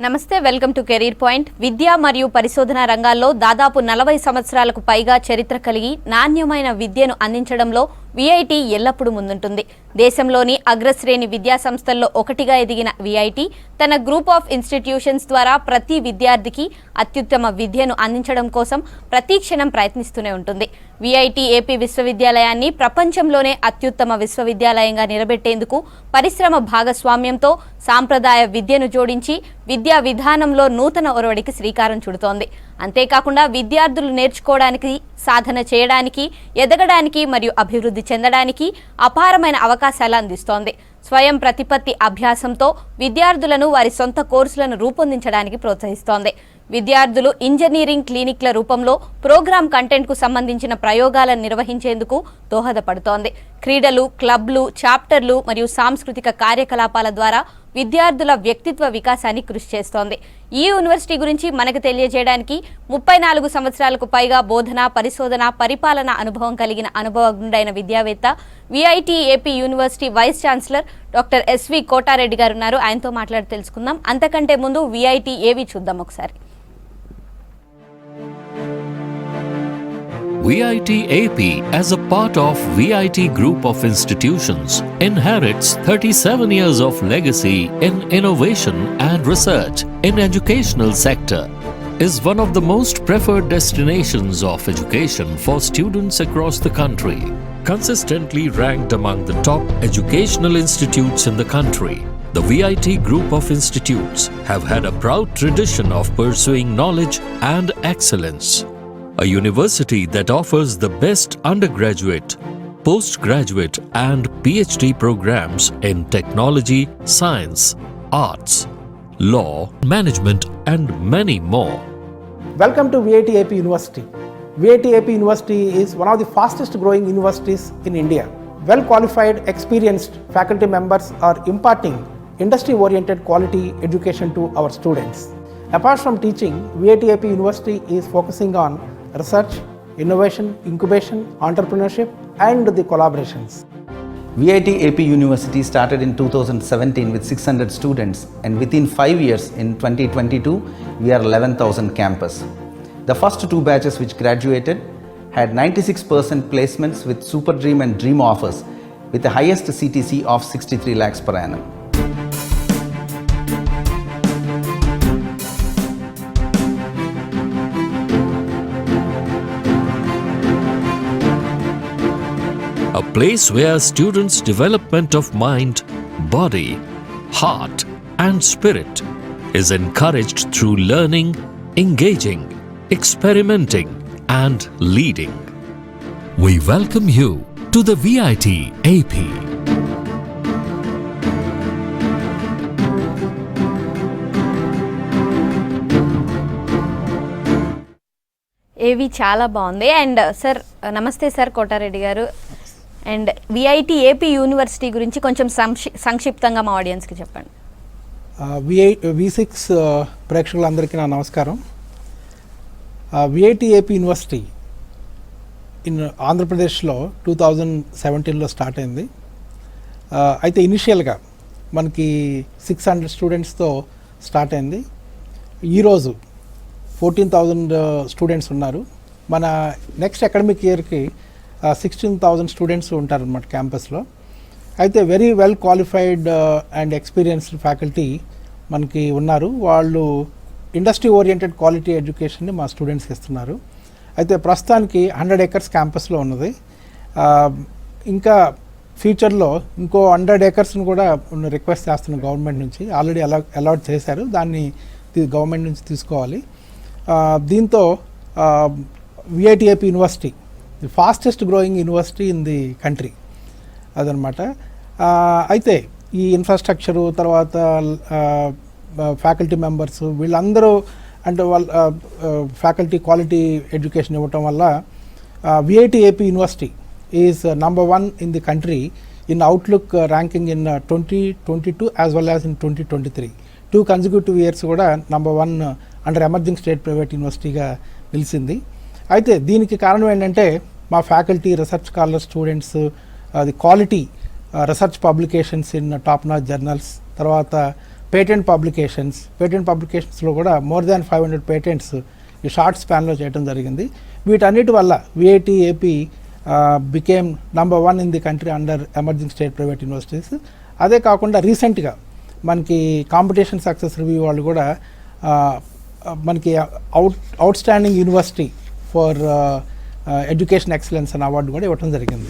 నమస్తే, welcome to career point. విద్య మరియు పరిశోధన రంగాల్లో దాదాపు 40 సంవత్సరాలకు పైగా చరిత్ర కలిగి నాణ్యమైన విద్యను అందించడంలో విఐటి ఎల్లప్పుడూ ముందుంటుంది. దేశంలోని అగ్రశ్రేణి విద్యా సంస్థల్లో ఒకటిగా ఎదిగిన విఐటి తన గ్రూప్ ఆఫ్ ఇన్స్టిట్యూషన్స్ ద్వారా ప్రతి విద్యార్థికి అత్యుత్తమ విద్యను అందించడం కోసం ప్రతి క్షణం ప్రయత్నిస్తూనే ఉంటుంది. విఐటి ఏపీ విశ్వవిద్యాలయాన్ని ప్రపంచంలోనే అత్యుత్తమ విశ్వవిద్యాలయంగా నిలబెట్టేందుకు పరిశ్రమ భాగస్వామ్యంతో సాంప్రదాయ విద్యను జోడించి విద్యా విధానంలో నూతన ఒరవడికి శ్రీకారం చుడుతోంది. అంతేకాకుండా విద్యార్థులు నేర్చుకోవడానికి, సాధన చేయడానికి, ఎదగడానికి మరియు అభివృద్ధి చెందడానికి అపారమైన అవకాశాలు అందిస్తోంది. స్వయం ప్రతిపత్తి అభ్యాసంతో విద్యార్థులను వారి సొంత కోర్సులను రూపొందించడానికి ప్రోత్సహిస్తోంది. విద్యార్థులు ఇంజనీరింగ్ క్లినిక్ల రూపంలో ప్రోగ్రామ్ కంటెంట్కు సంబంధించిన ప్రయోగాలను నిర్వహించేందుకు దోహదపడుతోంది. క్రీడలు, క్లబ్లు, చాప్టర్లు మరియు సాంస్కృతిక కార్యకలాపాల ద్వారా విద్యార్థుల వ్యక్తిత్వ వికాసాన్ని కృషి చేస్తోంది. ఈ యూనివర్సిటీ గురించి మనకు తెలియజేయడానికి 34 సంవత్సరాలకు పైగా బోధన, పరిశోధన, పరిపాలన అనుభవం కలిగిన అనుభవజ్ఞుడైన విద్యావేత్త, VIT AP university vice chancellor doctor SV Kotareddy గారు ఉన్నారు. ఆయనతో మాట్లాడి తెలుసుకుందాం. అంతకంటే ముందు విఐటి ఏవి చూద్దాం ఒకసారి. VIT AP, as a part of VIT Group of Institutions, inherits 37 years of legacy in innovation and research in educational sector, is one of the most preferred destinations of education for students across the country, consistently ranked among the top educational institutes in the country. The VIT Group of Institutes have had a proud tradition of pursuing knowledge and excellence. A university that offers the best undergraduate, postgraduate and PhD programs in technology, science, arts, law, management and many more. Welcome to VIT AP University. VIT AP University is one of the fastest growing universities in India. Well qualified, experienced faculty members are imparting industry oriented quality education to our students. Apart from teaching, VIT AP University is focusing on research, innovation, incubation, entrepreneurship and the collaborations. VIT AP University started in 2017 with 600 students, and within 5 years in 2022 we are 11,000 campus. The first 2 batches which graduated had 96% placements with Super Dream and Dream offers with the highest CTC of 63 lakhs per annum. A place where students' development of mind, body, heart and spirit is encouraged through learning, engaging, experimenting and leading. We welcome you to the VIT AP. ఏవి చాలా బాగుంది. And sir, నమస్తే sir Kotareddy గారు. And VIT AP university గురించి కొంచెం సంక్షిప్తంగా మా ఆడియన్స్కి చెప్పండి. V6 ప్రేక్షకులందరికీ నా నమస్కారం. విఐటి ఏపీ యూనివర్సిటీ ఇన్ ఆంధ్రప్రదేశ్లో 2017లో స్టార్ట్ అయింది. అయితే ఇనిషియల్గా మనకి 600 స్టూడెంట్స్తో స్టార్ట్ అయింది. ఈరోజు 14,000 స్టూడెంట్స్ ఉన్నారు. మన నెక్స్ట్ అకాడమిక్ ఇయర్కి 16,000 స్టూడెంట్స్ ఉంటారన్నమాట క్యాంపస్లో. అయితే very well qualified and experienced faculty మనకి ఉన్నారు. వాళ్ళు ఇండస్ట్రీ ఓరియంటెడ్ క్వాలిటీ ఎడ్యుకేషన్ని మా స్టూడెంట్స్కి ఇస్తున్నారు. అయితే ప్రస్తుతానికి 100 acres క్యాంపస్లో ఉన్నది. ఇంకా ఫ్యూచర్లో ఇంకో 100 acresని కూడా రిక్వెస్ట్ చేస్తున్నాం గవర్నమెంట్ నుంచి. ఆల్రెడీ అలాట్ చేశారు, దాన్ని గవర్నమెంట్ నుంచి తీసుకోవాలి. దీంతో VIT AP university the fastest growing university in the country అదనమాట. అయితే ఈ ఇన్ఫ్రాస్ట్రక్చరు, తర్వాత ఫ్యాకల్టీ మెంబర్స్, వీళ్ళందరూ అంటే వాళ్ళ ఫ్యాకల్టీ క్వాలిటీ ఎడ్యుకేషన్ ఇవ్వటం వల్ల VIT AP university is number 1 in the country in outlook ranking in 2022 as well as in 2023. 2 consecutive years కూడా number 1 under emerging state private యూనివర్సిటీగా నిలిచింది. అయితే దీనికి కారణం ఏంటంటే మా faculty, research scholar, students, the quality research publications in top notch journals, తర్వాత patent పబ్లికేషన్స్లో కూడా మోర్ దాన్ 500 పేటెంట్స్ ఈ షార్ట్ స్పాన్లో చేయడం జరిగింది. వీటన్నిటి వల్ల VIT AP became number 1 in the country under emerging state private universities. అదే కాకుండా రీసెంట్గా మనకి కాంపిటీషన్ సక్సెస్ రివ్యూ వాళ్ళు కూడా మనకి out standing university for education excellence అనే అవార్డు కూడా ఇవ్వడం జరిగింది.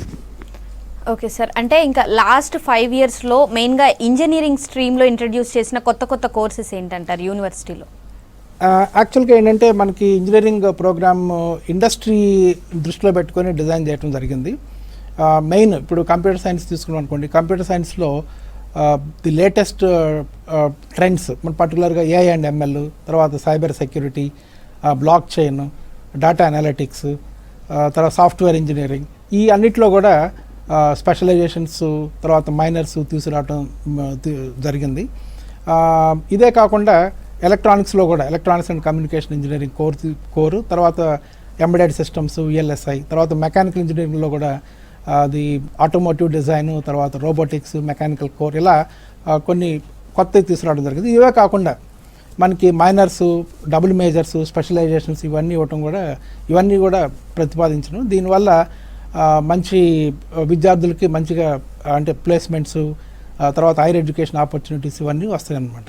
ఓకే సార్, అంటే ఇంకా లాస్ట్ 5 ఇయర్స్లో మెయిన్గా ఇంజనీరింగ్ స్ట్రీమ్లో ఇంట్రడ్యూస్ చేసిన కొత్త కోర్సెస్ ఏంటంటారు యూనివర్సిటీలో? యాక్చువల్గా ఏంటంటే మనకి ఇంజనీరింగ్ ప్రోగ్రామ్ ఇండస్ట్రీ దృష్టిలో పెట్టుకొని డిజైన్ చేయడం జరిగింది. మెయిన్ ఇప్పుడు కంప్యూటర్ సైన్స్ తీసుకున్నాం అనుకోండి, కంప్యూటర్ సైన్స్లో ది లేటెస్ట్ ట్రెండ్స్ మన పర్టికులర్గా AI అండ్ ML, తర్వాత cyber security, block chain, data analytics, తర్వాత సాఫ్ట్వేర్ ఇంజనీరింగ్, ఈ అన్నిట్లో కూడా స్పెషలైజేషన్స్ తర్వాత మైనర్స్ తీసుకురావడం జరిగింది. ఇదే కాకుండా ఎలక్ట్రానిక్స్లో కూడా ఎలక్ట్రానిక్స్ అండ్ కమ్యూనికేషన్ ఇంజనీరింగ్ కోరు, తర్వాత ఎంబెడెడ్ సిస్టమ్స్ VLSI, తర్వాత మెకానికల్ ఇంజనీరింగ్లో కూడా అది ఆటోమోటివ్ డిజైన్, తర్వాత రోబోటిక్స్, మెకానికల్ కోర్, ఇలా కొన్ని కొత్తవి తీసుకురావడం జరిగింది. ఇవే కాకుండా మనకి మైనర్స్, డబుల్ మేజర్స్, స్పెషలైజేషన్స్ ఇవన్నీ కూడా ప్రతిపాదించడం. దీనివల్ల మంచి విద్యార్థులకి మంచిగా అంటే ప్లేస్మెంట్స్, తర్వాత హైయర్ ఎడ్యుకేషన్ ఆపర్చునిటీస్ ఇవన్నీ వస్తాయి అన్నమాట.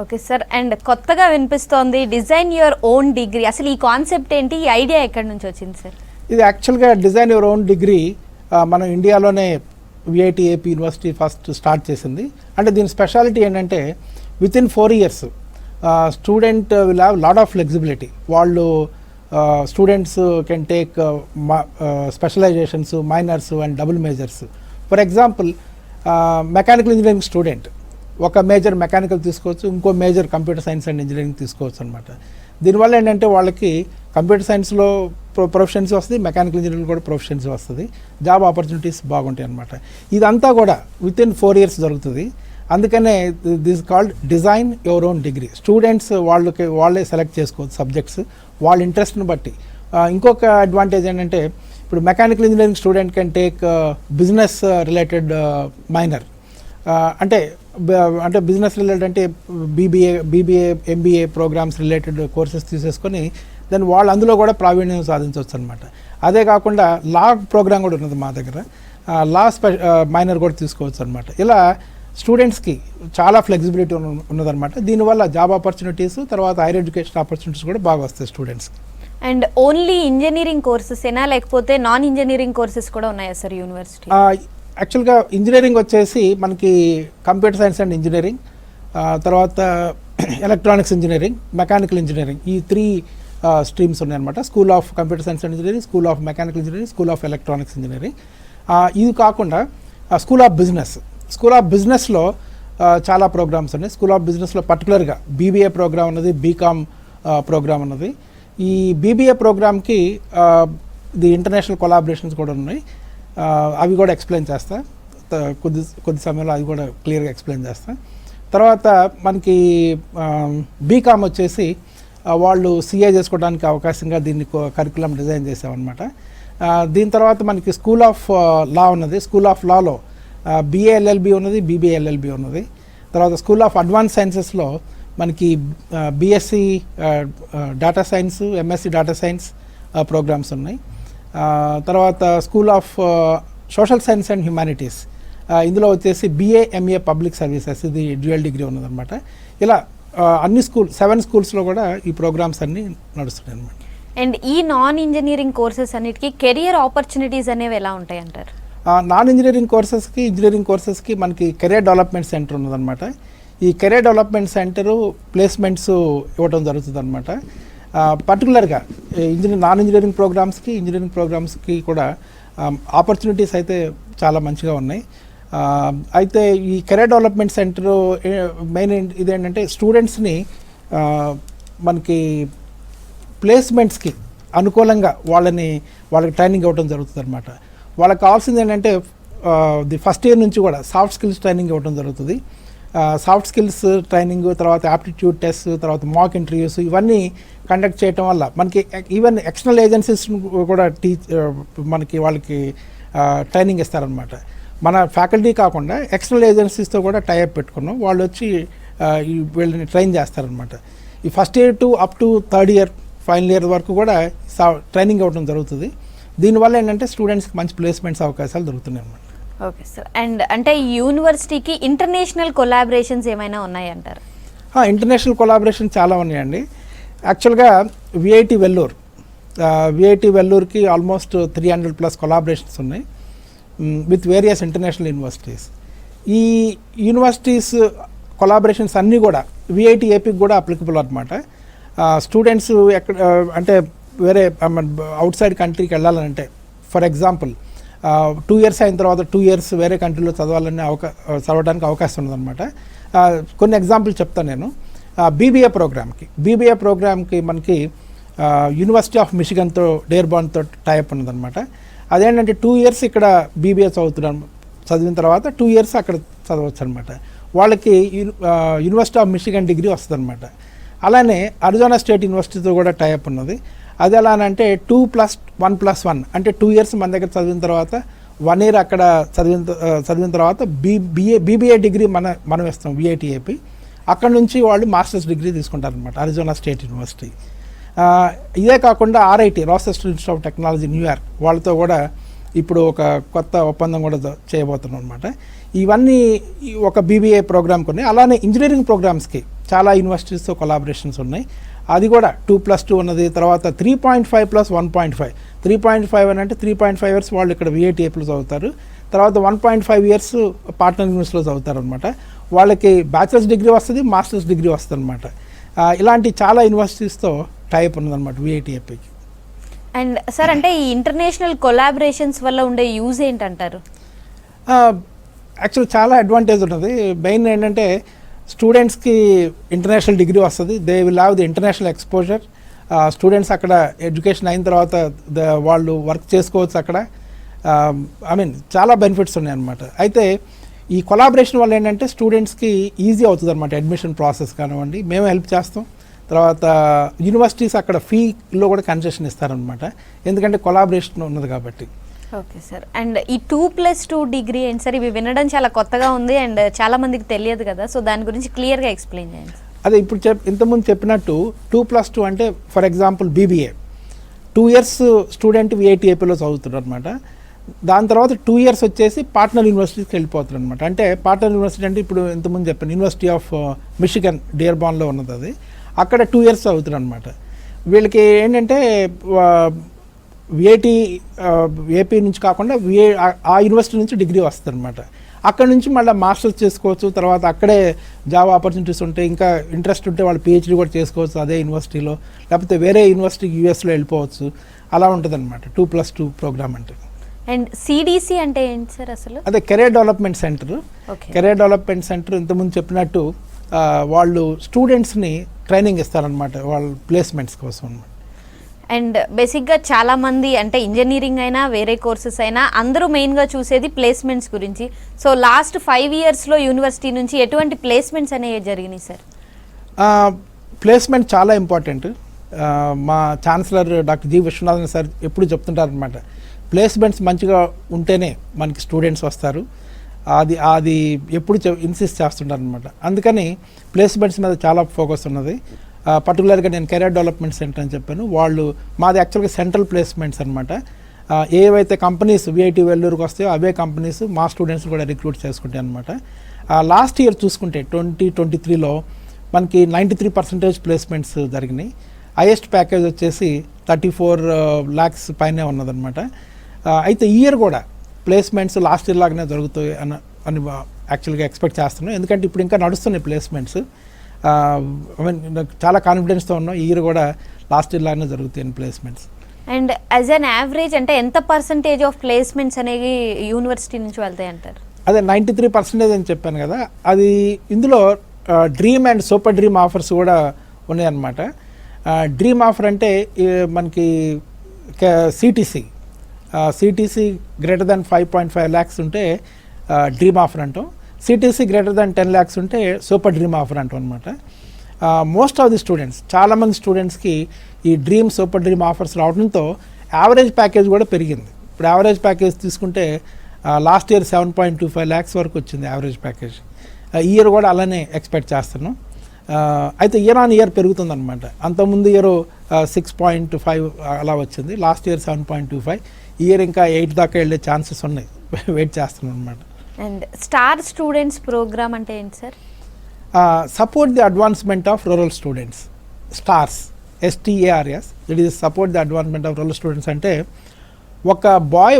ఓకే సార్, అండ్ కొత్తగా వినిపిస్తోంది డిజైన్ యువర్ ఓన్ డిగ్రీ. అసలు ఈ కాన్సెప్ట్ ఏంటి, ఈ ఐడియా ఎక్కడి నుంచి వచ్చింది సార్? ఇది యాక్చువల్గా డిజైన్ యువర్ ఓన్ డిగ్రీ మనం ఇండియాలోనే VIT AP university first start చేసింది. అంటే దీని స్పెషాలిటీ ఏంటంటే within 4 years student will have lot of flexibility. వాళ్ళు students can take specialisations, minors and double majors. For example mechanical engineering student ఒక major mechanical తీసుకోవచ్చు, ఇంకో major computer science and engineering తీసుకోవచ్చు అనమాట. దీనివల్ల ఏంటంటే వాళ్ళకి కంప్యూటర్ సైన్స్లో ప్రొఫెషన్సీ వస్తుంది, మెకానికల్ ఇంజనీరింగ్ కూడా ప్రొఫెషన్సీ వస్తుంది, జాబ్ ఆపర్చునిటీస్ బాగుంటాయి అనమాట. ఇదంతా కూడా వితిన్ 4 years జరుగుతుంది. అందుకనే this called design your own degree. Students వాళ్ళే సెలెక్ట్ చేసుకోవచ్చు సబ్జెక్ట్స్ వాళ్ళ ఇంట్రెస్ట్ని బట్టి. ఇంకొక అడ్వాంటేజ్ ఏంటంటే ఇప్పుడు mechanical engineering student can take business related minor, అంటే బిజినెస్ రిలేటెడ్ అంటే BBA MBA programmes related courses తీసేసుకొని దెన్ వాళ్ళు అందులో కూడా ప్రావీణ్యం సాధించవచ్చు అనమాట. అదే కాకుండా లా ప్రోగ్రామ్ కూడా ఉన్నది మా దగ్గర, లా మైనర్ కూడా తీసుకోవచ్చు అనమాట. ఇలా స్టూడెంట్స్కి చాలా ఫ్లెక్సిబిలిటీ ఉన్నదన్నమాట. దీనివల్ల జాబ్ ఆపర్చునిటీస్, తర్వాత హైయర్ ఎడ్యుకేషన్ ఆపర్చునిటీస్ కూడా బాగా వస్తాయి స్టూడెంట్స్కి. అండ్ ఓన్లీ ఇంజనీరింగ్ కోర్సెస్ ఏనా లేకపోతే నాన్ ఇంజనీరింగ్ కోర్సెస్ కూడా ఉన్నాయా సార్ యూనివర్సిటీ? యాక్చువల్గా ఇంజనీరింగ్ వచ్చేసి మనకి కంప్యూటర్ సైన్స్ అండ్ ఇంజనీరింగ్, తర్వాత ఎలక్ట్రానిక్స్ ఇంజనీరింగ్, మెకానికల్ ఇంజనీరింగ్, ఈ 3 స్ట్రీమ్స్ ఉన్నాయన్నమాట. School of computer science and engineering, school of mechanical engineering, school of electronics engineering. ఇది కాకుండా స్కూల్ ఆఫ్ బిజినెస్లో చాలా ప్రోగ్రామ్స్ ఉన్నాయి. స్కూల్ ఆఫ్ బిజినెస్లో పర్టికులర్గా BBA ప్రోగ్రామ్ ఉన్నది, BCom ప్రోగ్రామ్ ఉన్నది. ఈ BBA ప్రోగ్రామ్కి ది ఇంటర్నేషనల్ కొలాబరేషన్స్ కూడా ఉన్నాయి. అవి కూడా ఎక్స్ప్లెయిన్ చేస్తా, కొద్ది సమయంలో అవి కూడా క్లియర్గా ఎక్స్ప్లెయిన్ చేస్తా. తర్వాత మనకి BCom వచ్చేసి వాళ్ళు CA చేసుకోవడానికి అవకాశంగా దీన్ని కరికులం డిజైన్ చేసామన్నమాట. దీని తర్వాత మనకి స్కూల్ ఆఫ్ లా ఉన్నది. School of Lalo BA LLB ఉన్నది, BBA LLB ఉన్నది. తర్వాత స్కూల్ ఆఫ్ అడ్వాన్స్ సైన్సెస్లో మనకి BSc data science, MSc data science programmes ఉన్నాయి. తర్వాత school of social science and humanities, ఇందులో వచ్చేసి BA MA పబ్లిక్ సర్వీసెస్, ఇది డ్యూయల్ డిగ్రీ ఉన్నదన్నమాట. ఇలా అన్ని 7 schools కూడా ఈ ప్రోగ్రామ్స్ అన్నీ నడుస్తున్నాయి అన్నమాట. అండ్ ఈ నాన్ ఇంజనీరింగ్ కోర్సెస్ అన్నిటికీ కెరియర్ ఆపర్చునిటీస్ అనేవి ఎలా ఉంటాయి అంటారు? నాన్ ఇంజనీరింగ్ కోర్సెస్కి మనకి కెరియర్ డెవలప్మెంట్ సెంటర్ ఉన్నదన్నమాట. ఈ కెరియర్ డెవలప్మెంట్ సెంటరు ప్లేస్మెంట్స్ ఇవ్వడం జరుగుతుంది అనమాట. పర్టికులర్గా నాన్ ఇంజనీరింగ్ ప్రోగ్రామ్స్కి కూడా ఆపర్చునిటీస్ అయితే చాలా మంచిగా ఉన్నాయి. అయితే ఈ కెరియర్ డెవలప్మెంట్ సెంటర్ మెయిన్ ఇదేంటంటే స్టూడెంట్స్ని మనకి ప్లేస్మెంట్స్కి అనుకూలంగా వాళ్ళకి ట్రైనింగ్ ఇవ్వడం జరుగుతుంది అనమాట. వాళ్ళకి కావాల్సింది ఏంటంటే ది ఫస్ట్ ఇయర్ నుంచి కూడా సాఫ్ట్ స్కిల్స్ ట్రైనింగ్ ఇవ్వడం జరుగుతుంది. సాఫ్ట్ స్కిల్స్ ట్రైనింగ్, తర్వాత యాప్టిట్యూడ్ టెస్ట్, తర్వాత మాక్ ఇంటర్వ్యూస్ ఇవన్నీ కండక్ట్ చేయటం వల్ల మనకి ఈవెన్ ఎక్స్టర్నల్ ఏజెన్సీస్ కూడా మనకి వాళ్ళకి ట్రైనింగ్ ఇస్తారనమాట. మన ఫ్యాకల్టీ కాకుండా ఎక్స్టర్నల్ ఏజెన్సీస్తో కూడా టైఅప్ పెట్టుకున్నాం. వాళ్ళు వచ్చి వీళ్ళని ట్రైన్ చేస్తారనమాట. ఈ first year to up to third year final year వరకు కూడా ట్రైనింగ్ ఇవ్వడం జరుగుతుంది. దీనివల్ల ఏంటంటే స్టూడెంట్స్కి మంచి ప్లేస్మెంట్స్ అవకాశాలు దొరుకుతున్నాయి అన్నమాట. Okay sir. అండ్ అంటే యూనివర్సిటీకి ఇంటర్నేషనల్ కొలాబరేషన్స్ ఏమైనా ఉన్నాయంటారు? ఇంటర్నేషనల్ కొలాబరేషన్ చాలా ఉన్నాయండి. యాక్చువల్గా విఐటి వెల్లూరుకి ఆల్మోస్ట్ 300+ కొలాబరేషన్స్ ఉన్నాయి విత్ వేరియస్ ఇంటర్నేషనల్ యూనివర్సిటీస్. ఈ యూనివర్సిటీస్ కొలాబరేషన్స్ అన్నీ కూడా విఐటి ఏపీకి కూడా అప్లికబుల్ అనమాట. స్టూడెంట్స్ ఎక్కడ అంటే వేరే అవుట్ సైడ్ కంట్రీకి వెళ్ళాలంటే, ఫర్ ఎగ్జాంపుల్ 2 years అయిన తర్వాత 2 years వేరే కంట్రీలో చదవడానికి అవకాశం ఉందన్నమాట. కొన్ని ఎగ్జాంపుల్ చెప్తాను నేను. బీబీఏ ప్రోగ్రామ్కి మనకి యూనివర్సిటీ ఆఫ్ మిషిగన్తో డేర్బాన్తో టైప్ ఉన్నదన్నమాట. అదేంటంటే 2 years ఇక్కడ బీబీఏ చదివిన తర్వాత 2 years అక్కడ చదవచ్చు అనమాట. వాళ్ళకి యూనివర్సిటీ ఆఫ్ మిషిగన్ డిగ్రీ వస్తుంది అనమాట. అలానే అరిజోనా స్టేట్ యూనివర్సిటీతో కూడా టైప్ ఉన్నది. అది ఎలా అంటే 2+1+1 అంటే 2 years మన దగ్గర చదివిన తర్వాత 1 year అక్కడ చదివిన తర్వాత బీబీఏ డిగ్రీ మనం ఇస్తాం విఐటి ఏపీ. అక్కడ నుంచి వాళ్ళు మాస్టర్స్ డిగ్రీ తీసుకుంటారనమాట అరిజోనా స్టేట్ యూనివర్సిటీ. ఇదే కాకుండా RIT Rochester institute of technology New York వాళ్ళతో కూడా ఇప్పుడు ఒక కొత్త ఒప్పందం కూడా చేయబోతున్నాం అనమాట. ఇవన్నీ ఒక బీబీఏ ప్రోగ్రామ్కి ఉన్నాయి. అలానే ఇంజనీరింగ్ ప్రోగ్రామ్స్కి చాలా యూనివర్సిటీస్తో కొలాబరేషన్స్ ఉన్నాయి. అది కూడా 2+2 ఉన్నది. తర్వాత 3.5+1.5 3.5 అని అంటే 3.5 years వాళ్ళు ఇక్కడ విఐటి ఏపీలో చదువుతారు. తర్వాత 1.5 years పార్ట్నర్ యూనివర్సిటీలో చదువుతారు అనమాట. వాళ్ళకి బ్యాచిలర్స్ డిగ్రీ వస్తుంది, మాస్టర్స్ డిగ్రీ వస్తుంది అనమాట. ఇలాంటి చాలా యూనివర్సిటీస్తో టైప్ ఉన్నదన్నమాట విఐటి ఏపీకి. అండ్ సార్ అంటే ఈ ఇంటర్నేషనల్ కొలాబరేషన్స్ వల్ల ఉండే యూజ్ ఏంటంటారు? యాక్చువల్ చాలా అడ్వాంటేజ్ ఉన్నది. మెయిన్ ఏంటంటే స్టూడెంట్స్కి ఇంటర్నేషనల్ డిగ్రీ వస్తుంది. They will have the international exposure. Students అక్కడ ఎడ్యుకేషన్ అయిన తర్వాత వాళ్ళు వర్క్ చేసుకోవచ్చు అక్కడ. చాలా బెనిఫిట్స్ ఉన్నాయి అన్నమాట. అయితే ఈ కొలాబరేషన్ వల్ల ఏంటంటే స్టూడెంట్స్కి ఈజీ అవుతుంది అనమాట. అడ్మిషన్ ప్రాసెస్ కానివ్వండి, మేము హెల్ప్ చేస్తాం. తర్వాత యూనివర్సిటీస్ అక్కడ ఫీలో కూడా కన్సెషన్ ఇస్తారనమాట, ఎందుకంటే కొలాబరేషన్ ఉన్నది కాబట్టి. Okay sir. అండ్ ఈ 2+2 డిగ్రీ ఏంటి సార్? ఇవి వినడం చాలా కొత్తగా ఉంది అండ్ చాలా మందికి తెలియదు కదా, సో దాని గురించి క్లియర్గా ఎక్స్ప్లెయిన్ చేయండి. అదే ఇప్పుడు ఇంతకుముందు చెప్పినట్టు 2+2 అంటే for example BBA 2 years student VIT ఏపీలో చదువుతారు అనమాట. దాని తర్వాత 2 years వచ్చేసి పార్ట్నర్ యూనివర్సిటీకి వెళ్ళిపోతారు అనమాట. అంటే పార్ట్నర్ యూనివర్సిటీ అంటే ఇప్పుడు ఇంతకుముందు చెప్పాను యూనివర్సిటీ ఆఫ్ మిషిగన్ డేర్బాన్లో ఉన్నది. అది అక్కడ 2 years చదువుతారు అనమాట. వీళ్ళకి ఏంటంటే విఐటి ఏపీ నుంచి కాకుండా ఆ యూనివర్సిటీ నుంచి డిగ్రీ వస్తుంది అనమాట. అక్కడ నుంచి మళ్ళీ మాస్టర్స్ చేసుకోవచ్చు. తర్వాత అక్కడే జాబ్ ఆపర్చునిటీస్ ఉంటాయి. ఇంకా ఇంట్రెస్ట్ ఉంటే వాళ్ళు పిహెచ్డీ కూడా చేసుకోవచ్చు అదే యూనివర్సిటీలో, లేకపోతే వేరే యూనివర్సిటీకి యూఎస్లో వెళ్ళిపోవచ్చు. అలా ఉంటుంది అనమాట 2+2 ప్రోగ్రామ్ అంటే. అండ్ సిడిసి అంటే ఏంటి సార్ అసలు? అదే career development centre. Career development centre ఇంతకుముందు చెప్పినట్టు వాళ్ళు స్టూడెంట్స్ని ట్రైనింగ్ ఇస్తారనమాట వాళ్ళ ప్లేస్మెంట్స్ కోసం అనమాట. అండ్ బేసిక్గా చాలామంది అంటే ఇంజనీరింగ్ అయినా వేరే కోర్సెస్ అయినా అందరూ మెయిన్గా చూసేది ప్లేస్మెంట్స్ గురించి. సో లాస్ట్ 5 yearsలో యూనివర్సిటీ నుంచి ఎటువంటి ప్లేస్మెంట్స్ అనేవి జరిగినాయి సార్? ప్లేస్మెంట్ చాలా ఇంపార్టెంట్. మా chancellor doctor G Viswanathan sir ఎప్పుడు చెప్తుంటారనమాట, ప్లేస్మెంట్స్ మంచిగా ఉంటేనే మనకి స్టూడెంట్స్ వస్తారు. అది ఎప్పుడు ఇన్సిస్ట్ చేస్తుంటారు అనమాట. అందుకని ప్లేస్మెంట్స్ మీద చాలా ఫోకస్ ఉన్నది. పర్టికులర్గా నేను కెరియర్ డెవలప్మెంట్ సెంటర్ అని చెప్పాను. మాది యాక్చువల్గా సెంట్రల్ ప్లేస్మెంట్స్ అనమాట. ఏవైతే కంపెనీస్ విఐటి వెల్లూరుకి వస్తాయో అవే కంపెనీస్ మా స్టూడెంట్స్ కూడా రిక్రూట్ చేసుకుంటాయి అనమాట. లాస్ట్ ఇయర్ చూసుకుంటే 2023లో మనకి 93% ప్లేస్మెంట్స్ జరిగినాయి. హైయెస్ట్ ప్యాకేజ్ వచ్చేసి 34 lakhs పైనే ఉన్నదన్నమాట. అయితే ఈ ఇయర్ కూడా ప్లేస్మెంట్స్ లాస్ట్ ఇయర్ లాగానే జరుగుతాయి అని యాక్చువల్గా ఎక్స్పెక్ట్ చేస్తున్నాం. ఎందుకంటే ఇప్పుడు ఇంకా నడుస్తున్నాయి ప్లేస్మెంట్స్. చాలా కాన్ఫిడెన్స్తో ఉన్నాం ఈ ఇయర్ కూడా లాస్ట్ ఇయర్ లాగానే జరుగుతాయి placements. And as an average అంటే ఎంత పర్సంటేజ్ ఆఫ్ ప్లేస్మెంట్స్ అనేవి యూనివర్సిటీ నుంచి వెళ్తాయి అంటారు? అదే 93% అని చెప్పాను కదా. అది ఇందులో dream and super dream offers కూడా ఉన్నాయన్నమాట. డ్రీమ్ ఆఫర్ అంటే మనకి సిటీసీ గ్రేటర్ దాన్ 5.5 lakhs ఉంటే డ్రీమ్ ఆఫర్ అంటాం. సిటీసీ గ్రేటర్ దాన్ 10 lakhs ఉంటే సూపర్ డ్రీమ్ ఆఫర్ అంటాం అనమాట. మోస్ట్ ఆఫ్ ది స్టూడెంట్స్, చాలామంది స్టూడెంట్స్కి ఈ డ్రీమ్ సూపర్ డ్రీమ్ ఆఫర్స్ రావడంతో యావరేజ్ ప్యాకేజ్ కూడా పెరిగింది. ఇప్పుడు యావరేజ్ ప్యాకేజ్ తీసుకుంటే లాస్ట్ ఇయర్ 7.25 lakhs వరకు వచ్చింది యావరేజ్ ప్యాకేజ్. ఈ ఇయర్ కూడా అలానే ఎక్స్పెక్ట్ చేస్తున్నాం. అయితే ఇయర్ ఆన్ ఇయర్ పెరుగుతుందన్నమాట. అంతకుముందు ఇయర్ 6.5 అలా వచ్చింది, లాస్ట్ ఇయర్ 7.25, ఈ ఇయర్ ఇంకా 8 దాకా వెళ్ళే ఛాన్సెస్ ఉన్నాయి. వెయిట్ చేస్తున్నాం అనమాట. అండ్ స్టార్ స్టూడెంట్స్ ప్రోగ్రామ్ అంటే ఏంటి sir? Support the advancement of rural students. Stars, STARS, it is support the advancement of rural students. అంటే ఒక boy,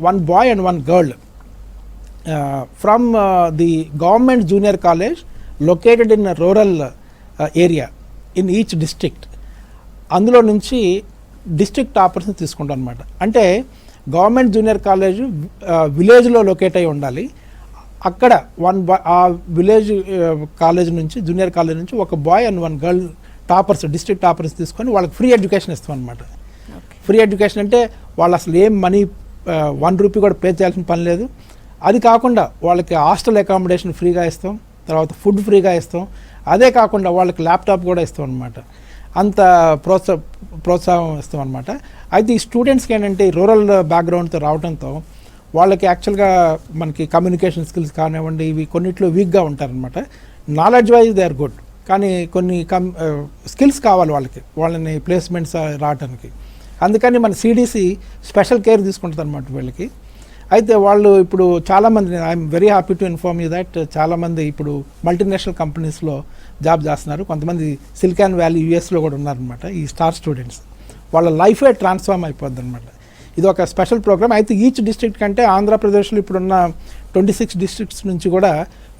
one boy and one girl from the government junior college located in rural area in each district, అందులో నుంచి district టాపర్స్ని తీసుకుంటాం అనమాట. అంటే government junior college విలేజ్లో locate అయి ఉండాలి. అక్కడ ఆ విలేజ్ కాలేజ్ నుంచి, జూనియర్ కాలేజ్ నుంచి ఒక boy and one girl toppers, district toppers తీసుకొని వాళ్ళకి ఫ్రీ ఎడ్యుకేషన్ ఇస్తాం అనమాట. ఫ్రీ ఎడ్యుకేషన్ అంటే వాళ్ళు అసలు ఏం మనీ 1 రూపీ కూడా పే చేయాల్సిన పని లేదు. అది కాకుండా వాళ్ళకి హాస్టల్ అకామిడేషన్ ఫ్రీగా ఇస్తాం, తర్వాత ఫుడ్ ఫ్రీగా ఇస్తాం. అదే కాకుండా వాళ్ళకి ల్యాప్టాప్ కూడా ఇస్తాం అనమాట. అంత ప్రోత్సాహం ఇస్తాం అనమాట. అయితే ఈ స్టూడెంట్స్కి ఏంటంటే రూరల్ బ్యాక్గ్రౌండ్తో రావడంతో వాళ్ళకి యాక్చువల్గా మనకి కమ్యూనికేషన్ స్కిల్స్ కానివ్వండి, ఇవి కొన్నిట్లో వీక్గా ఉంటారనమాట. Knowledge wise they are good, కానీ కొన్ని స్కిల్స్ కావాలి వాళ్ళని ప్లేస్మెంట్స్ రావడానికి. అందుకని మన CDC స్పెషల్ కేర్ తీసుకుంటుంది అనమాట వీళ్ళకి. అయితే వాళ్ళు ఇప్పుడు చాలామంది, I'm very happy to inform you that, చాలామంది ఇప్పుడు మల్టీనేషనల్ కంపెనీస్లో జాబ్ చేస్తున్నారు. కొంతమంది సిలికాన్ వ్యాలీ US కూడా ఉన్నారనమాట. ఈ స్టార్ స్టూడెంట్స్ వాళ్ళ లైఫే ట్రాన్స్ఫార్మ్ అయిపోద్ది అనమాట. ఇది ఒక స్పెషల్ ప్రోగ్రామ్. అయితే ఈచ్ డిస్ట్రిక్ట్ కంటే ఆంధ్రప్రదేశ్లో ఇప్పుడున్న 26 డిస్ట్రిక్ట్స్ నుంచి కూడా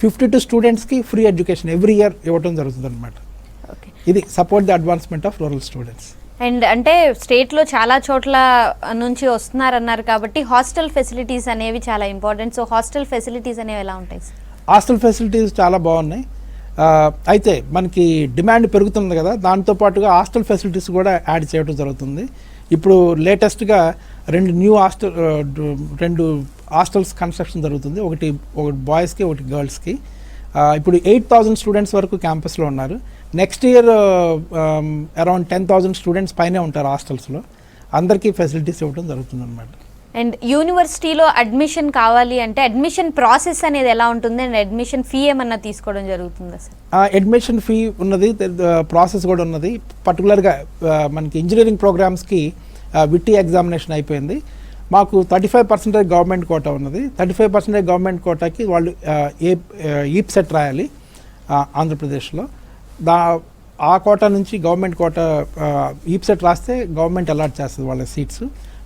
52 స్టూడెంట్స్కి ఫ్రీ ఎడ్యుకేషన్ ఎవ్రీ ఇయర్ ఇవ్వడం జరుగుతుంది అనమాట. ఇది support the advancement of rural students. And అంటే స్టేట్లో చాలా చోట్ల నుంచి వస్తున్నారన్నారు కాబట్టి హాస్టల్ ఫెసిలిటీస్ అనేవి చాలా ఇంపార్టెంట్. సో హాస్టల్ ఫెసిలిటీస్ అనేవి ఎలా ఉంటాయి? హాస్టల్ ఫెసిలిటీస్ చాలా బాగున్నాయి. అయితే మనకి డిమాండ్ పెరుగుతుంది కదా, దాంతోపాటుగా హాస్టల్ ఫెసిలిటీస్ కూడా యాడ్ చేయడం జరుగుతుంది. ఇప్పుడు లేటెస్ట్గా 2 హాస్టల్స్ కన్స్ట్రక్షన్ జరుగుతుంది. ఒకటి బాయ్స్కి, ఒకటి గర్ల్స్కి. ఇప్పుడు 8,000 స్టూడెంట్స్ వరకు క్యాంపస్లో ఉన్నారు. నెక్స్ట్ ఇయర్ అరౌండ్ 10,000 స్టూడెంట్స్ పైనే ఉంటారు హాస్టల్స్లో. అందరికీ ఫెసిలిటీస్ ఇవ్వడం జరుగుతుంది అనమాట. అండ్ యూనివర్సిటీలో అడ్మిషన్ కావాలి అంటే అడ్మిషన్ ప్రాసెస్ అనేది ఎలా ఉంటుంది? అండ్ అడ్మిషన్ ఫీ ఏమన్నా తీసుకోవడం జరుగుతుందా సార్? అడ్మిషన్ ఫీ ఉన్నది, ప్రాసెస్ కూడా ఉన్నది. పర్టికులర్గా మనకి ఇంజనీరింగ్ ప్రోగ్రామ్స్కి విట్టి ఎగ్జామినేషన్ అయిపోయింది. మాకు 35% గవర్నమెంట్ కోటా ఉన్నది. 35% గవర్నమెంట్ కోటాకి వాళ్ళు ఈప్ సెట్ రాయాలి ఆంధ్రప్రదేశ్లో. ఆ కోటా నుంచి గవర్నమెంట్ కోటా ఈప్ సెట్ రాస్తే గవర్నమెంట్ అలాట్ చేస్తుంది వాళ్ళ సీట్స్.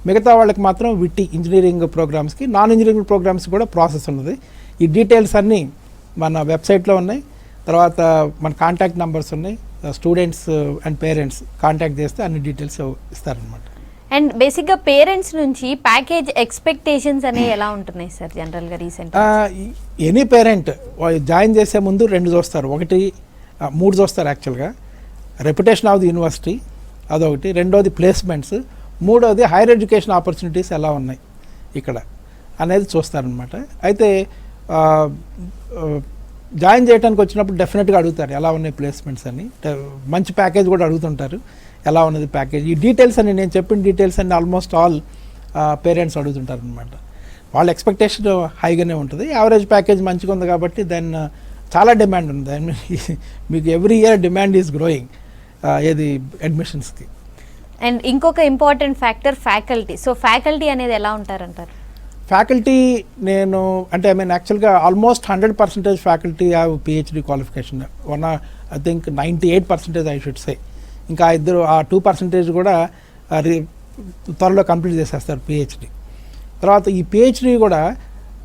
మిగతా వాళ్ళకి మాత్రం విట్టి ఇంజనీరింగ్ ప్రోగ్రామ్స్కి, నాన్ ఇంజనీరింగ్ ప్రోగ్రామ్స్ కూడా ప్రాసెస్ ఉన్నది. ఈ డీటెయిల్స్ అన్నీ మన వెబ్సైట్లో ఉన్నాయి. తర్వాత మన కాంటాక్ట్ నెంబర్స్ ఉన్నాయి. స్టూడెంట్స్ అండ్ పేరెంట్స్ కాంటాక్ట్ చేస్తే అన్ని డీటెయిల్స్ ఇస్తారనమాట. అండ్ బేసిక్గా పేరెంట్స్ నుంచి ప్యాకేజ్ ఎక్స్పెక్టేషన్స్ అనేవి ఎలా ఉంటున్నాయి సార్ జనరల్గా రీసెంట్? ఎనీ పేరెంట్ జాయిన్ చేసే ముందు 2 చూస్తారు, 3 చూస్తారు యాక్చువల్గా. రెప్యుటేషన్ ఆఫ్ ది యూనివర్సిటీ అదొకటి, రెండోది ప్లేస్మెంట్స్, మూడోది హైయర్ ఎడ్యుకేషన్ ఆపర్చునిటీస్ ఎలా ఉన్నాయి ఇక్కడ అనేది చూస్తారనమాట. అయితే జాయిన్ చేయడానికి వచ్చినప్పుడు డెఫినెట్గా అడుగుతారు ఎలా ఉన్నాయి ప్లేస్మెంట్స్ అని. మంచి ప్యాకేజ్ కూడా అడుగుతుంటారు, ఎలా ఉన్నది ప్యాకేజ్. ఈ డీటెయిల్స్ అని, నేను చెప్పిన డీటెయిల్స్ అన్ని ఆల్మోస్ట్ ఆల్ పేరెంట్స్ అడుగుతుంటారు అనమాట. వాళ్ళ ఎక్స్పెక్టేషన్ హైగానే ఉంటుంది. యావరేజ్ ప్యాకేజ్ మంచిగా ఉంది కాబట్టి దెన్ చాలా డిమాండ్ ఉంది. మీకు every year demand is growing ఏది అడ్మిషన్స్కి. అండ్ ఇంకొక important factor faculty. So faculty అనేది ఎలా ఉంటారంటారు? ఫ్యాకల్టీ నేను అంటే యాక్చువల్గా almost 100% faculty have PhD qualification. I think 98% I should say. ఇంకా ఇద్దరు ఆ 2% కూడా త్వరలో కంప్లీట్ చేసేస్తారు PhD. తర్వాత ఈ PhD కూడా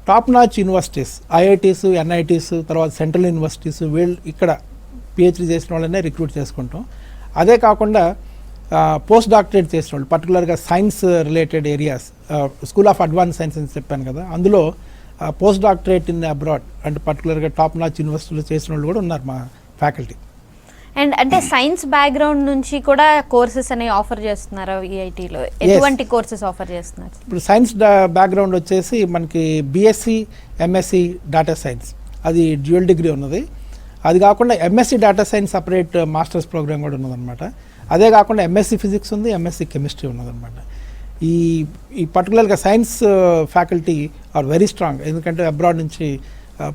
top notch universities, IITs, NITs, తర్వాత సెంట్రల్ యూనివర్సిటీస్, వీళ్ళు ఇక్కడ PhD చేసిన వాళ్ళనే రిక్రూట్ చేసుకుంటాం. అదే కాకుండా పోస్ట్ డాక్టరేట్ చేసిన వాళ్ళు, పర్టికులర్గా science related areas, school of advance science అని చెప్పాను కదా, అందులో పోస్ట్ డాక్టరేట్ ఇన్ అబ్రాడ్ అంటే పర్టికులర్గా టాప్ నాచ్ యూనివర్సిటీలో చేసిన వాళ్ళు కూడా ఉన్నారు మా ఫ్యాకల్టీ. అండ్ అంటే సైన్స్ బ్యాక్గ్రౌండ్ నుంచి కూడా కోర్సెస్ అనేవి ఆఫర్ చేస్తున్నారు VITలో? ఎటువంటి కోర్సెస్ ఆఫర్ చేస్తున్నారు? ఇప్పుడు సైన్స్ బ్యాక్గ్రౌండ్ వచ్చేసి మనకి BSc, MSc డేటా సైన్స్, అది డ్యూయల్ డిగ్రీ ఉన్నది. అది కాకుండా MSc data science separate masters programme కూడా ఉన్నదన్నమాట. అదే కాకుండా MSc ఫిజిక్స్ ఉంది, MSc కెమిస్ట్రీ ఉన్నదన్నమాట. ఈ పర్టికులర్గా science faculty are very strong, ఎందుకంటే అబ్రాడ్ నుంచి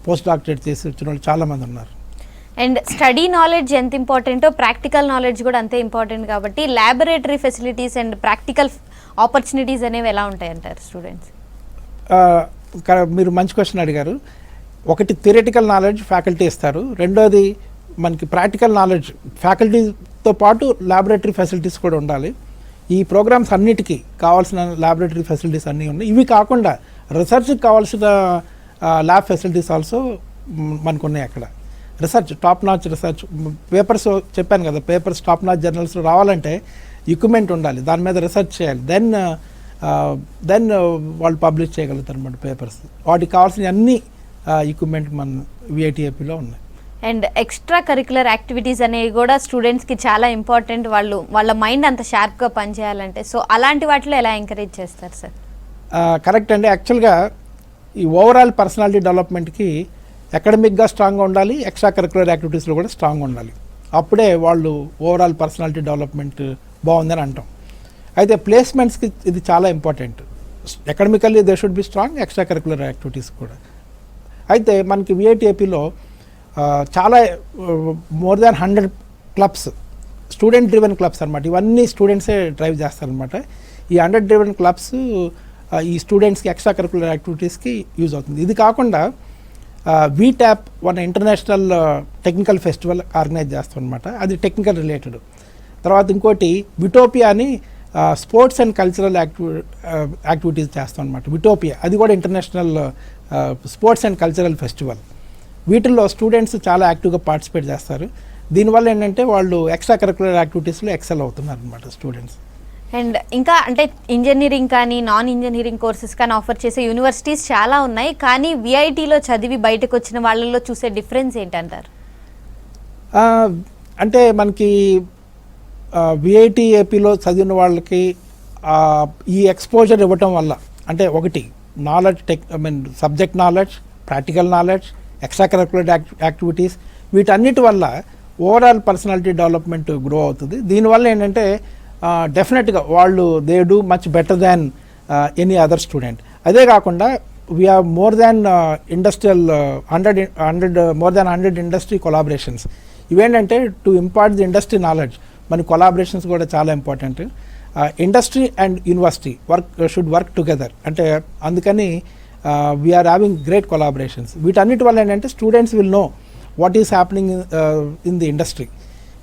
పోస్ట్ డాక్టరేట్ చేసి వచ్చిన వాళ్ళు చాలామంది ఉన్నారు. అండ్ స్టడీ నాలెడ్జ్ ఎంత ఇంపార్టెంటో ప్రాక్టికల్ నాలెడ్జ్ కూడా అంతే ఇంపార్టెంట్ కాబట్టి laboratory facilities and practical opportunities అనేవి ఎలా ఉంటాయంటారు స్టూడెంట్స్? మీరు మంచి క్వశ్చన్ అడిగారు. ఒకటి థియరిటికల్ నాలెడ్జ్ ఫ్యాకల్టీ ఇస్తారు, రెండోది మనకి ప్రాక్టికల్ నాలెడ్జ్ ఫ్యాకల్టీతో పాటు ల్యాబొరేటరీ ఫెసిలిటీస్ కూడా ఉండాలి. ఈ ప్రోగ్రామ్స్ అన్నిటికీ కావాల్సిన ల్యాబొరేటరీ ఫెసిలిటీస్ అన్నీ ఉన్నాయి. ఇవి కాకుండా రీసెర్చ్కి కావాల్సిన ల్యాబ్ ఫెసిలిటీస్ ఆల్సో మనకు ఉన్నాయి. అక్కడ research top notch research papers చెప్పాను కదా, పేపర్స్ టాప్ నాచ్ జర్నల్స్లో రావాలంటే ఎక్విప్మెంట్ ఉండాలి, దాని మీద రీసెర్చ్ చేయాలి, దెన్ వాళ్ళు పబ్లిష్ చేయగలుగుతారు అన్నమాట పేపర్స్. వాటికి కావాల్సిన అన్ని ఎక్విప్మెంట్ మన విఐటిఏపిలో ఉన్నాయి. అండ్ ఎక్స్ట్రా కరికులర్ యాక్టివిటీస్ అనేవి కూడా స్టూడెంట్స్కి చాలా ఇంపార్టెంట్. వాళ్ళ మైండ్ అంత షార్ప్గా పనిచేయాలంటే, సో అలాంటి వాటిలో ఎలా ఎంకరేజ్ చేస్తారు సార్? కరెక్ట్ అండి. యాక్చువల్గా ఈ ఓవరాల్ పర్సనాలిటీ డెవలప్మెంట్కి అకాడమిక్గా స్ట్రాంగ్గా ఉండాలి, ఎక్స్ట్రా కరికులర్ యాక్టివిటీస్లో కూడా స్ట్రాంగ్గా ఉండాలి. అప్పుడే వాళ్ళు ఓవరాల్ పర్సనాలిటీ డెవలప్మెంట్ బాగుందని అంటాం. అయితే ప్లేస్మెంట్స్కి ఇది చాలా important. Academically they should be strong, extra curricular activities కూడా. అయితే మనకి విఐటిఏపిలో చాలా more than 100 clubs, student driven clubs అనమాట. ఇవన్నీ స్టూడెంట్సే డ్రైవ్ చేస్తారనమాట. ఈ 100 డ్రివెన్ క్లబ్స్ ఈ స్టూడెంట్స్కి ఎక్స్ట్రా కరికులర్ యాక్టివిటీస్కి యూజ్ అవుతుంది. ఇది కాకుండా వీట్యాప్ one international technical festival organise చేస్తాం అనమాట. అది టెక్నికల్ రిలేటెడ్. తర్వాత ఇంకోటి విటోపియా అని స్పోర్ట్స్ అండ్ కల్చరల్ యాక్టివిటీస్ చేస్తాం అనమాట. విటోపియా అది కూడా international sports and cultural festival. వీటిల్లో స్టూడెంట్స్ చాలా యాక్టివ్గా పార్టిసిపేట్ చేస్తారు. దీనివల్ల ఏంటంటే వాళ్ళు ఎక్స్ట్రా కరికులర్ యాక్టివిటీస్లో ఎక్సెల్ అవుతున్నారు అనమాట స్టూడెంట్స్. అండ్ ఇంకా అంటే ఇంజనీరింగ్ కానీ నాన్ ఇంజనీరింగ్ కోర్సెస్ కానీ ఆఫర్ చేసే యూనివర్సిటీస్ చాలా ఉన్నాయి, కానీ విఐటీలో చదివి బయటకు వచ్చిన వాళ్ళలో చూసే డిఫరెన్స్ ఏంటంటారు? అంటే మనకి విఐటిఏపిలో చదివిన వాళ్ళకి ఈ ఎక్స్పోజర్ ఇవ్వటం వల్ల, అంటే ఒకటి knowledge, subject knowledge, practical knowledge, extra curricular activities, వీటన్నిటి వల్ల ఓవరాల్ పర్సనాలిటీ డెవలప్మెంట్ గ్రో అవుతుంది. దీనివల్ల ఏంటంటే డెఫినెట్గా వాళ్ళు they do much better than any other student. అదే కాకుండా we have more than industrial 100 industry collaborations. ఇవేంటంటే to impart the industry knowledge, మన కొలాబరేషన్స్ కూడా చాలా important. Industry and university should work together. అంటే అందుకని వీఆర్ హ్యావింగ్ గ్రేట్ కొలాబరేషన్స్. వీటన్నిటి వల్ల ఏంటంటే students will know what is happening in the industry.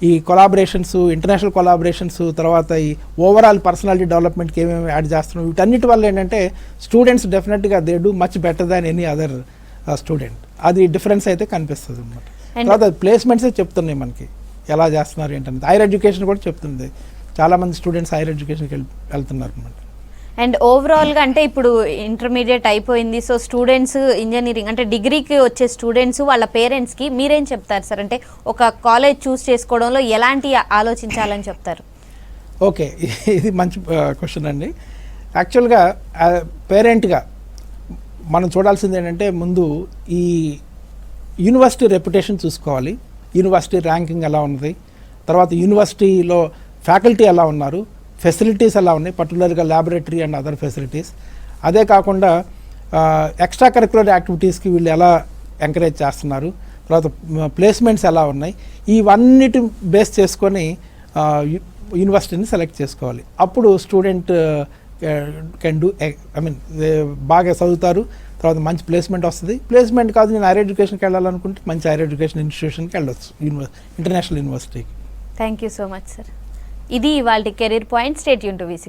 ఈ కొలాబరేషన్స్, ఇంటర్నేషనల్ కొలాబరేషన్స్, తర్వాత ఈ ఓవరాల్ పర్సనాలిటీ డెవలప్మెంట్కి ఏమేమి యాడ్ చేస్తున్నాం, వీటన్నిటి వల్ల ఏంటంటే స్టూడెంట్స్ డెఫినెట్గా they do much better than any other student. అది డిఫరెన్స్ అయితే కనిపిస్తుంది అనమాట. తర్వాత ప్లేస్మెంట్సే చెప్తున్నాయి మనకి ఎలా చేస్తున్నారు ఏంటనేది. హైయర్ ఎడ్యుకేషన్ కూడా చెప్తుంది, చాలామంది స్టూడెంట్స్ హైయర్ ఎడ్యుకేషన్కి వెళ్తున్నారు అనమాట. అండ్ ఓవరాల్గా అంటే ఇప్పుడు ఇంటర్మీడియట్ అయిపోయింది, సో స్టూడెంట్స్ ఇంజనీరింగ్ అంటే డిగ్రీకి వచ్చే స్టూడెంట్స్ వాళ్ళ పేరెంట్స్కి మీరేం చెప్తారు సార్? అంటే ఒక కాలేజ్ చూస్ చేసుకోవడంలో ఎలాంటి ఆలోచించాలని చెప్తారు? ఓకే, ఇది మంచి క్వశ్చన్ అండి. యాక్చువల్గా పేరెంట్గా మనం చూడాల్సింది ఏంటంటే ముందు ఈ యూనివర్సిటీ రెప్యుటేషన్ చూసుకోవాలి. యూనివర్సిటీ ర్యాంకింగ్ ఎలా ఉన్నది, తర్వాత యూనివర్సిటీలో ఫ్యాకల్టీ ఎలా ఉన్నారు, ఫెసిలిటీస్ ఎలా ఉన్నాయి, పర్టికులర్గా ల్యాబొరేటరీ అండ్ అదర్ ఫెసిలిటీస్. అదే కాకుండా ఎక్స్ట్రా కరికులర్ యాక్టివిటీస్కి వీళ్ళు ఎలా ఎంకరేజ్ చేస్తున్నారు, తర్వాత ప్లేస్మెంట్స్ ఎలా ఉన్నాయి, ఇవన్నిటి బేస్ చేసుకొని యూనివర్సిటీని సెలెక్ట్ చేసుకోవాలి. అప్పుడు స్టూడెంట్ కెన్ డూ బాగా చదువుతారు, తర్వాత మంచి ప్లేస్మెంట్ వస్తుంది. ప్లేస్మెంట్ కాదు నేను హైయర్ ఎడ్యుకేషన్కి వెళ్ళాలనుకుంటే మంచి హైయర్ ఎడ్యుకేషన్ ఇన్స్టిట్యూషన్కి వెళ్ళొచ్చు, ఇంటర్నేషనల్ యూనివర్సిటీకి. Thank you so much sir. ఇది ఇవాళ career point. Stay tune to VC.